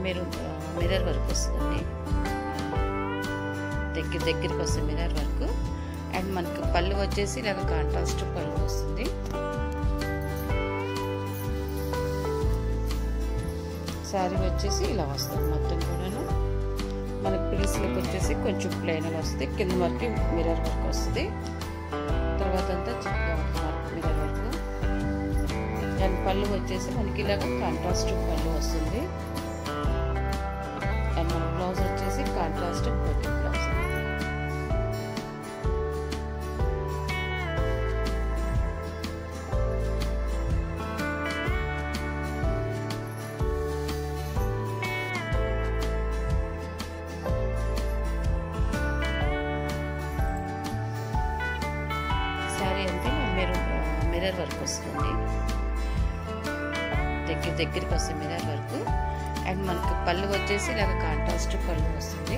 మీరు mirror work వస్తుందండి. దగ్గరికి వస్తుంది మిర్రర్ వర్క్. అండ్ మనకు పళ్ళు వచ్చేసి ఇలాగ కాంట్రాస్ట్ పళ్ళు వస్తుంది. శారీ వచ్చేసి ఇలా వస్తుంది మొత్తం కూడాను. మనకు ప్రిల్స్లోకి వచ్చేసి కొంచెం ప్లెయిన్గా వస్తుంది, కింద వరకు మిర్రర్ వర్క్ వస్తుంది. తర్వాత అంతా చక్కగా ఉంటుంది మిర్రర్ వర్క్. అండ్ పళ్ళు వచ్చేసి మనకి ఇలాగ కాంట్రాస్ట్ పళ్ళు వస్తుంది. అండ్ మన బ్లౌజ్ వచ్చేసి కాంట్రాస్ట్ బ్రోకెట్ బ్లౌజ్. శారీ అంతే మిర్రర్ వర్క్ వస్తుంది. దగ్గరికి వస్తుంది మిర్రర్ వర్క్. అండ్ మనకు పళ్ళు వచ్చేసి ఇలాగ కాంట్రాస్ట్ పళ్ళు వస్తుంది.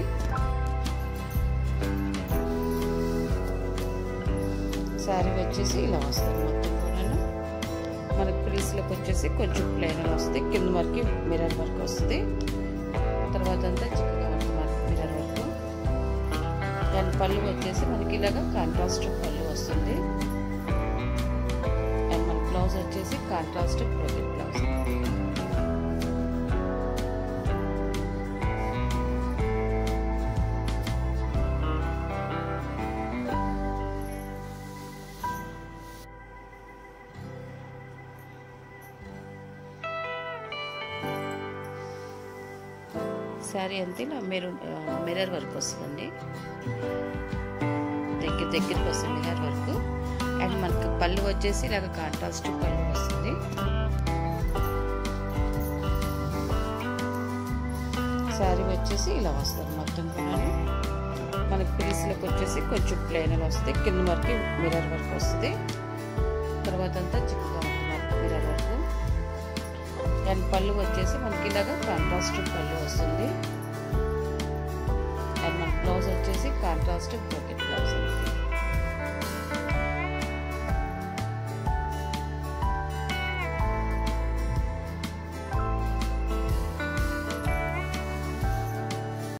శారీ వచ్చేసి ఇలా వస్తుంది మొత్తం కూడాను. మనకు ప్రిల్స్లోకి వచ్చేసి కొంచెం ప్లెయిన్గా వస్తుంది, కింద వరకు మిర్రర్ వర్క్ వస్తుంది. తర్వాత అంతా చక్కగా ఉంటుంది మిర్రర్ వర్క్. అండ్ పళ్ళు వచ్చేసి మనకి ఇలాగ కాంట్రాస్ట్ పళ్ళు వస్తుంది. అండ్ మన బ్లౌజ్ వచ్చేసి కాంట్రాస్ట్ బ్రోకెట్ బ్లౌజ్. శారీ అంతే మిర్రర్ వర్క్ వస్తుందండి. దగ్గరికి వస్తుంది మిర్రర్ వర్క్. అండ్ మనకు పళ్ళు వచ్చేసి ఇలాగ కాంట్రాస్ట్ పళ్ళు వస్తుంది. శారీ వచ్చేసి ఇలా వస్తుంది మొత్తం కూడా. మనకు ప్రిల్స్లోకి వచ్చేసి కొంచెం ప్లెయిన్గా వస్తుంది, కింద వరకు మిర్రర్ వర్క్ వస్తుంది. తర్వాత అంతా చిక్కగా ఉంటుంది మిర్రర్ వర్క్. అండ్ పళ్ళు వచ్చేసి మనకి ఇలాగ కాంట్రాస్ట్ పళ్ళు వస్తుంది. అండ్ మన బ్లౌజ్ వచ్చేసి కాంట్రాస్ట్ బ్రోకెట్ బ్లౌజ్.